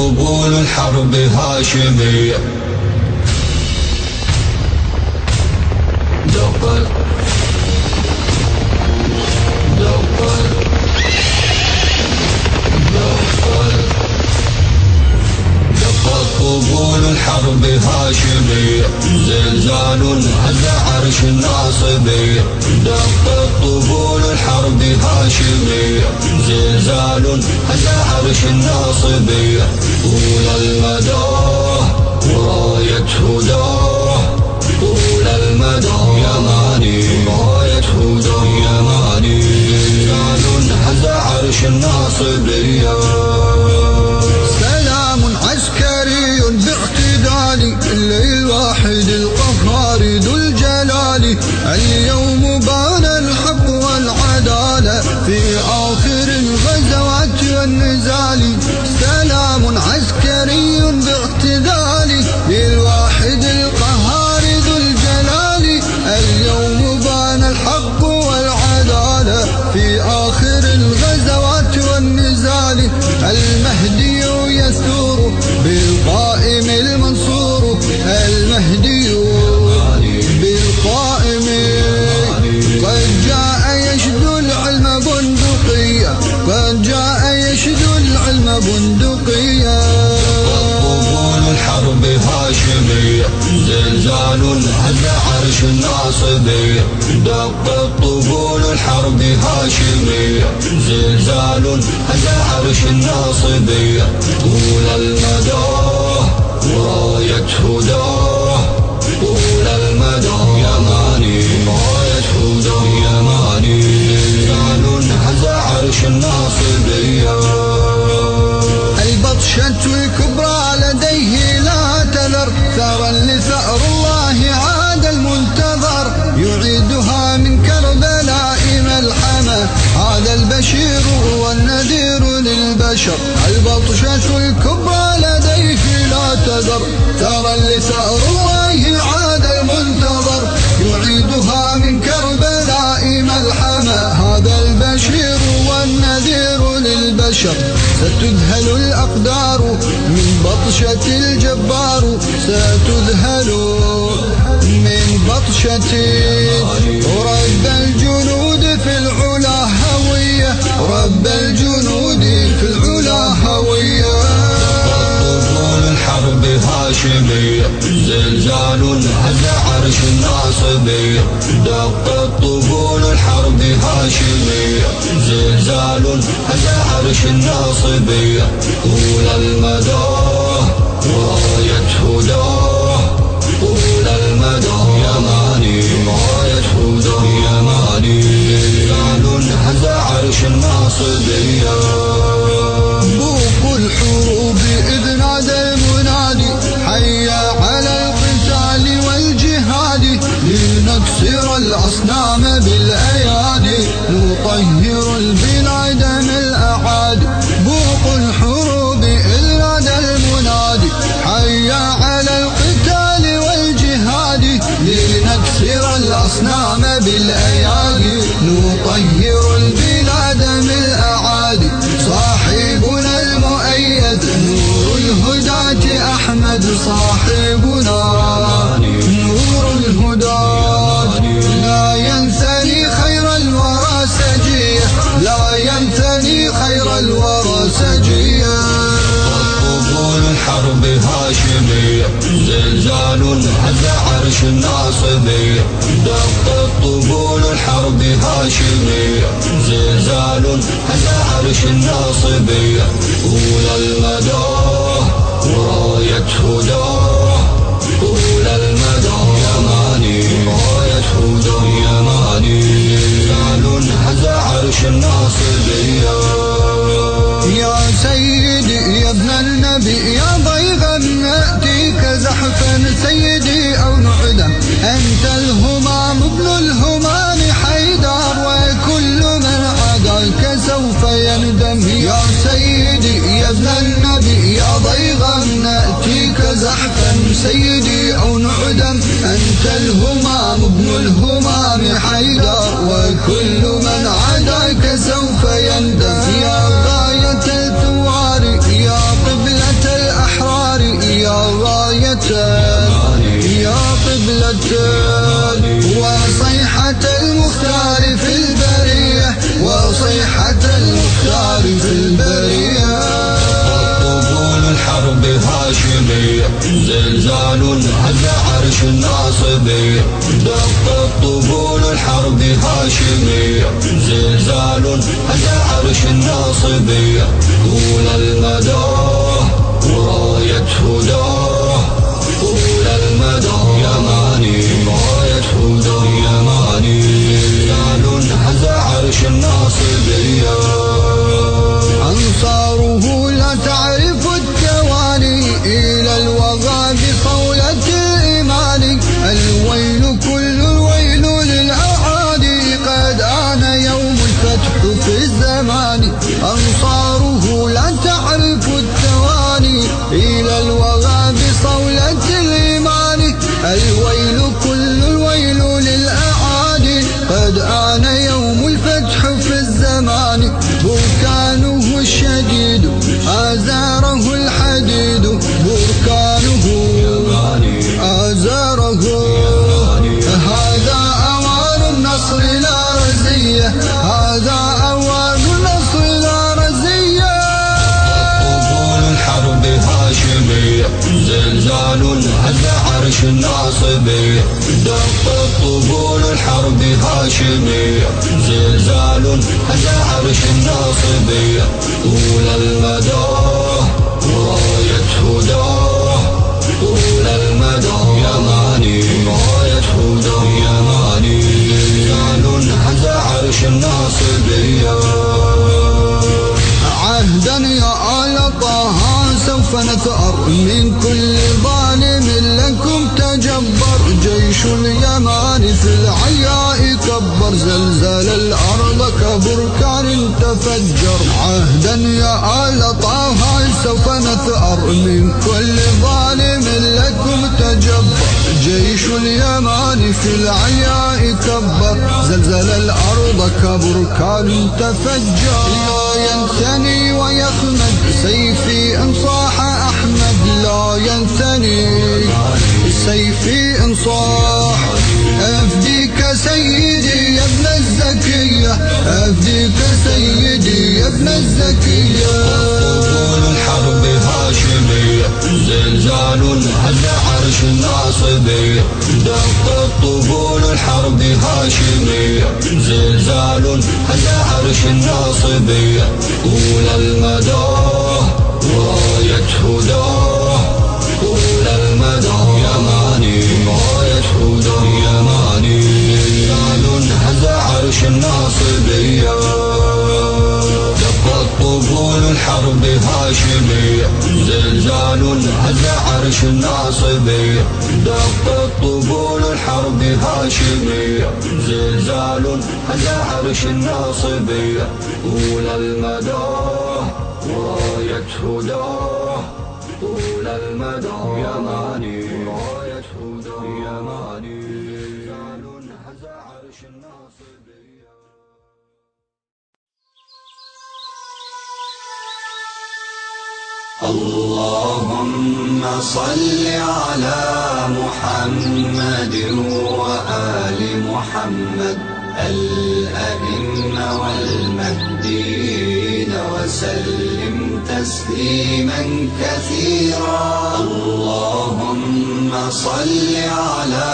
طبول الحرب هاشمية. دقت طبول الحرب هاشمية، زلزال هز عرش الناصبية. دقت طبول الحرب هاشمية، زلزال هز عرش الناصبية. طول المدى راية هداه، طول المدى يماني راية هداه يماني. زلزال هز عرش الناصبية. للواحد القهار ذو الجلال، اليوم بان الحق والعدالة في آخر الغزوات والنزال. سلام عسكري باعتدال للواحد القهار ذو الجلال، اليوم بان الحق والعدالة في آخر الغزوات والنزال. المهدي يسور بالقائم المنصور، المهدي بالقائم قد جاء يشد العلم بندقية، قد جاء يشد العلم بندقية. طبول الحرب هاشمية، زلزال هز عرش الناصبية. دقت طبول الحرب هاشمية، زلزال هز عرش الناصبية. طول المدى راية هداه، طول المدى يماني راية هداه يماني. زلزال هز عرش الناصبية. البطشة الكبرى لديه لا تذر، ثرا لثأر الله عاد المنتظر. يعيدها من كربلاء ملحمة، هذا البشير والنذير للبشر. البطشة الكبرى لديه لا تذر، ثرا لثأر الله عاد المنتظر. يعيدها من كربلاء ملحمة، هذا البشير والنذير للبشر. ستذهل الأقدار من بطشة الجبار، ستذهل من بطشة رب الجنود في العلا هوية، رب الجنود في العلا هوية. طبول الحرب هاشمية، زلزال هز عرش الناصبية. دقت طبول الحرب هاشمية، زلزال هز عرش الناصبية. طول المدى راية هداه، طول المدى يماني راية هداه يماني. زلزال هز عرش الناصبية. بوق الحروب إذ نادى المنادي، حي على القتال والجهاد. لنكسر الأصنام بالأيادي، نطهر البلاد من الأعادي. بوق الحروب إذ نادى المنادي، حي على القتال والجهاد. لنكسر الأصنام بالأيادي، نطهر البلاد من الأعادي. صاحبنا المؤيد نور الهداة أحمد، صاحبنا نور الهداة. لا ينثني خير الورى سجيه، لا ينثني خير الورى سجيه. طبول الحرب هاشمية، زلزال هز عرش الناصبية. دقت طبول الحرب هاشمية، زلزال هز عرش الناصبية. طول المدى راية هداه، طول المدى يماني راية هداه يماني. زلزال هز عرش الناصبية. يا سيدي يا ابن النبي يا ضيغا، نأتيك زحفا سيدي أو نعدا. أنت الهمام ابن الهمام حيدر، وكل من عداك سوف يندم. يا سيدي يا ابن النبي يا ضيغا، نأتيك زحفا سيدي أو نعدا. أنت الهمام ابن الهمام حيدر، وكل من عداك سوف يندم. يا غاية الثوار يا قبلة الناصبية دق الطبول الحرب هاشمية زلزال هز عرش الناصبية طول المدى وراية هداه طول المدى يماني راية هداه يماني زلزال هز عرش الناصبية أنصاره لا تعرف التواني إلى الوغى بصولة الإيمان الويل كل الويل للأعادي قد آن يوم الفتح في الزمان أنصاره لا تعرف التواني إلى الوغى بصولة الإيمان الويل كل الويل للأعادي قد آن يوم الفتح في الزمان بركانه الشديد آزاره الحديد بركانه آزاره هذا أوان النصر لا رزية هذا أوان النصر لا رزية طبول الحرب هاشمية زلزال هز عرش الناصبية دق طبول الحرب هاشمية زلزال هز عرش الناصبية طول المدى وراية هداه طول المدى يماني راية هداه يماني زلزال هز عرش الناصبية عهدا يا آل طه سوف نثأر من كل ظالم لكم تجبر جيش اليمان في العياء كبر زلزال الأرض كبركان تفجر عهدا يا آل طه سوف نثأر من كل ظالم لكم تجبر جيش اليمان في العياء كبر زلزال الأرض كبركان تفجر لا ينثني ويخمد سيفي إن صاح أحمد لا ينثني سيفي إن صاح أفديك سيدي يا ابن الزكية أفديك سيدي يا ابن الزكية طبول الحرب هاشمية زلزال هز عرش الناصبية دق الطبول الحرب هاشمية زلزال هز عرش الناصبية طول المدى وراية هداه طول المدى يماني راية هداه يماني زلزال هز عرش الناصبية دق الطبول الحرب هاشمية زلزال هز عرش الناصبية دق الطبول الحرب هاشمية زلزال هز عرش الناصبية طول المدى وراية هداه طول المدى يماني راية هداه يماني زلزال هز عرش الناصبية اللهم صل على محمد وآل محمد الأئمة والمهديين وسلم تسليما كثيرا اللهم صل على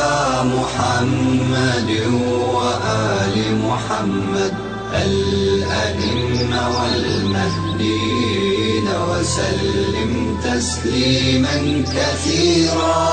محمد وآل محمد الأئمة والمهديين وسلم تسليما كثيرا